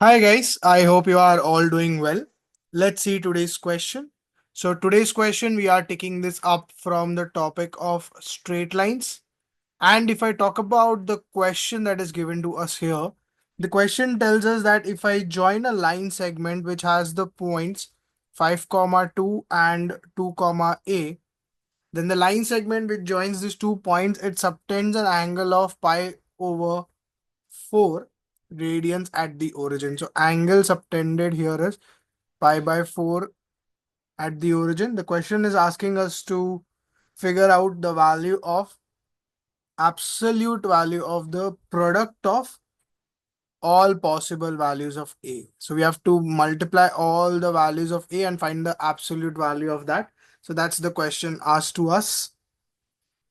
Hi guys, I hope you are all doing well. Let's see today's question. So today's question we are taking this up from the topic of straight lines. And if I talk about the question that is given to us here, the question tells us that if I join a line segment which has the points 5 comma 2 and 2 comma a, then the line segment which joins these 2 points, it subtends an angle of pi over 4 radians at the origin. So angle subtended here is pi by 4 at the origin. The question is asking us to figure out the value of absolute value of the product of all possible values of a. So we have to multiply all the values of a and find the absolute value of that. So that's the question asked to us.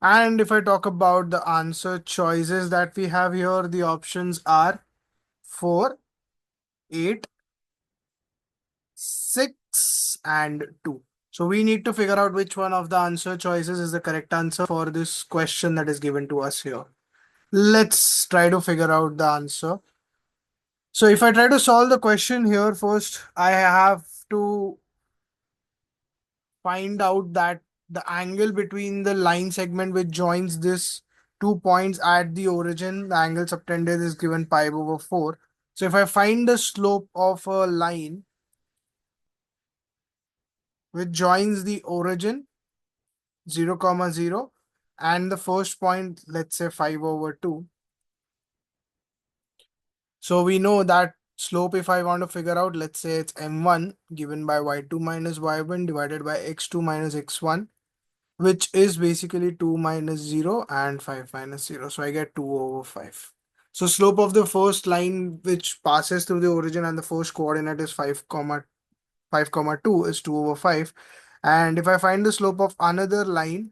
And if I talk about the answer choices that we have here, the options are 4, 8, 6 and 2. So we need to figure out which one of the answer choices is the correct answer for this question that is given to us here. Let's try to figure out the answer. So if I try to solve the question here first, I have to find out that the angle between the line segment which joins this 2 points at the origin, the angle subtended is given pi over 4. So if I find the slope of a line which joins the origin 0 comma 0 and the first point, let's say 5 over 2. So we know that slope, if I want to figure out, let's say it's m1 given by y2 minus y1 divided by x2 minus x1, which is basically 2 minus 0 and 5 minus 0. So I get 2 over 5. So slope of the first line which passes through the origin and the first coordinate is 5 comma 2 is 2 over 5. And if I find the slope of another line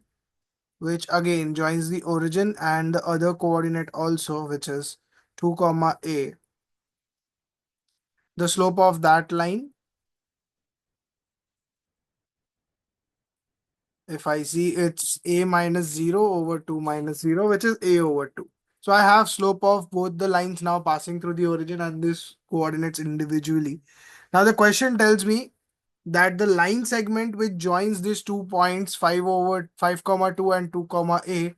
which again joins the origin and the other coordinate also, which is 2 comma a, the slope of that line, if I see, it's a minus 0 over 2 minus 0, which is a over 2. So I have slope of both the lines now passing through the origin and this coordinates individually. Now the question tells me that the line segment which joins these 2 points 5 over 5 comma 2 and 2 comma a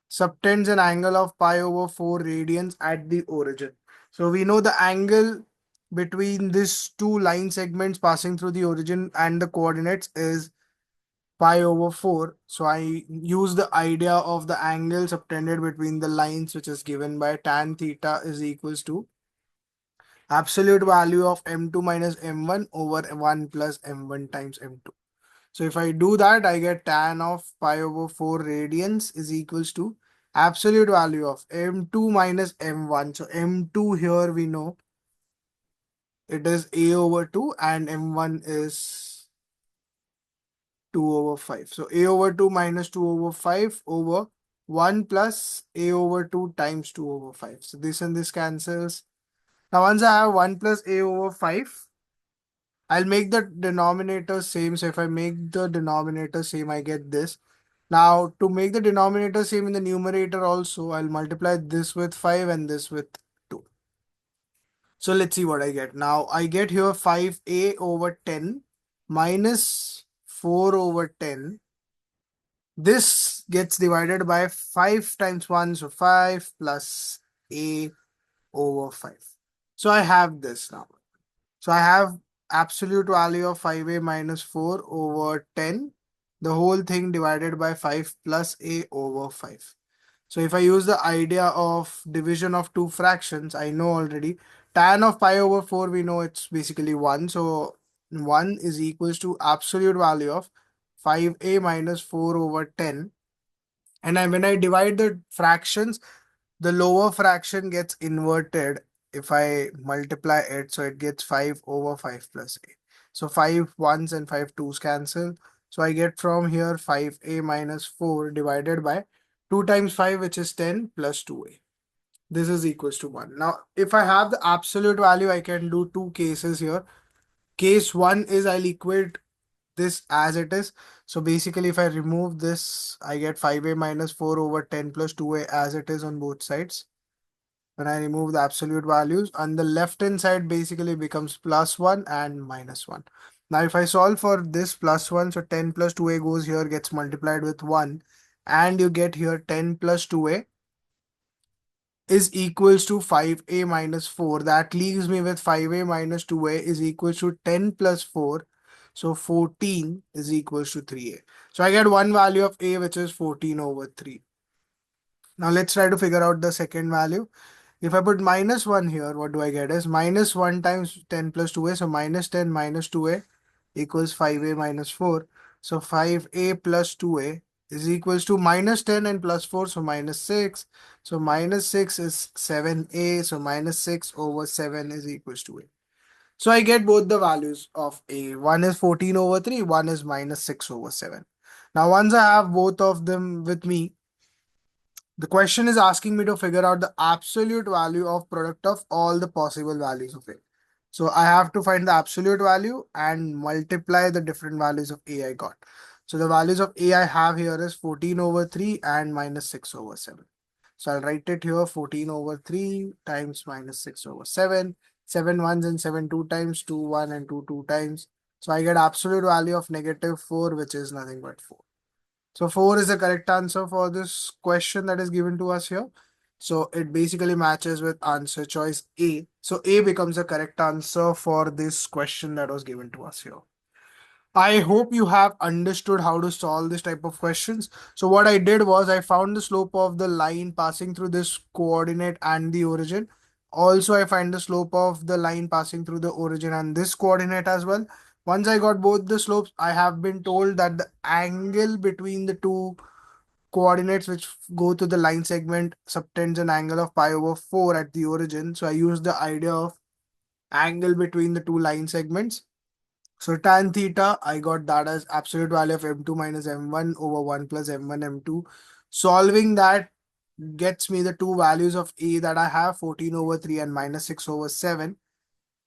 subtends an angle of pi over 4 radians at the origin. So we know the angle between these two line segments passing through the origin and the coordinates is pi over 4. So I use the idea of the angle subtended between the lines, which is given by tan theta is equals to absolute value of m2 minus m1 over 1 plus m1 times m2. So if I do that, I get tan of pi over 4 radians is equals to absolute value of m2 minus m1. So m2 here we know it is a over 2 and m1 is 2 over 5. So a over 2 minus 2 over 5 over 1 plus a over 2 times 2 over 5. So this and this cancels. Now once I have 1 plus a over 5, I'll make the denominator same. So if I make the denominator same, I get this. Now to make the denominator same in the numerator also, I'll multiply this with 5 and this with 2. So let's see what I get. Now I get here 5a over 10 minus 4 over 10. This gets divided by 5 times 1, so 5 plus a over 5. So I have this now. So I have absolute value of 5a minus 4 over 10, the whole thing divided by 5 plus a over 5. So if I use the idea of division of two fractions, I know already tan of pi over 4, we know it's basically 1. So 1 is equals to absolute value of 5a minus 4 over 10. And when I divide the fractions, the lower fraction gets inverted if I multiply it. So it gets 5 over 5 plus a. So 5 ones and 5 twos cancel. So I get from here 5a minus 4 divided by 2 times 5, which is 10 plus 2a. This is equals to 1. Now, if I have the absolute value, I can do two cases here. Case 1 is I'll equate this as it is. So basically, if I remove this, I get 5a minus 4 over 10 plus 2a as it is on both sides. When I remove the absolute values, on the left hand side basically becomes +1 and -1. Now, if I solve for this +1, so 10 plus 2a goes here, gets multiplied with 1, and you get here 10 plus 2a is equals to 5a minus 4. That leaves me with 5a minus 2a is equals to 10 plus 4. So 14 is equals to 3a. So I get one value of a, which is 14 over 3. Now let's try to figure out the second value. If I put -1 here, what do I get is -1 times 10 plus 2a. So minus 10 minus 2a equals 5a minus 4. So 5a plus 2a is equals to minus 10 and plus 4. So -6. So -6 is 7a. So -6 over 7 is equals to a. So I get both the values of a. One is 14 over 3. One is -6 over 7. Now once I have both of them with me, the question is asking me to figure out the absolute value of product of all the possible values of A. So I have to find the absolute value and multiply the different values of A I got. So the values of A I have here is 14 over 3 and -6 over 7. So I'll write it here, 14 over 3 times -6 over 7. 7 ones and 7 two times, 2 1 and 2 two times. So I get absolute value of -4, which is nothing but 4. So 4 is the correct answer for this question that is given to us here. So it basically matches with answer choice A. So A becomes the correct answer for this question that was given to us here. I hope you have understood how to solve this type of questions. So what I did was I found the slope of the line passing through this coordinate and the origin. Also, I find the slope of the line passing through the origin and this coordinate as well. Once I got both the slopes, I have been told that the angle between the two coordinates which go to the line segment subtends an angle of pi over 4 at the origin. So I use the idea of angle between the two line segments. So tan theta, I got that as absolute value of m2 minus m1 over 1 plus m1 m2. Solving that gets me the two values of a that I have, 14 over 3 and -6 over 7.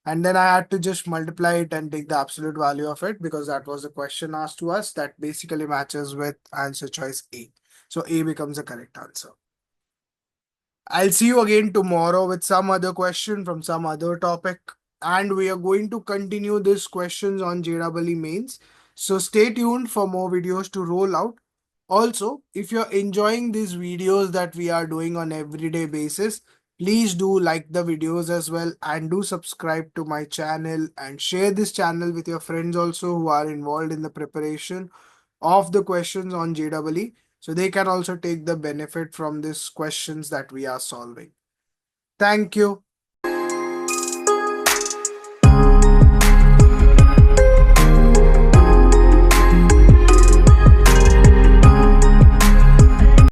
And then I had to just multiply it and take the absolute value of it because that was the question asked to us that basically matches with answer choice A. So A becomes the correct answer. I'll see you again tomorrow with some other question from some other topic. And we are going to continue these questions on JEE mains. So stay tuned for more videos to roll out. Also, if you're enjoying these videos that we are doing on everyday basis, please do like the videos as well and do subscribe to my channel and share this channel with your friends also who are involved in the preparation of the questions on JEE, so they can also take the benefit from these questions that we are solving. Thank you.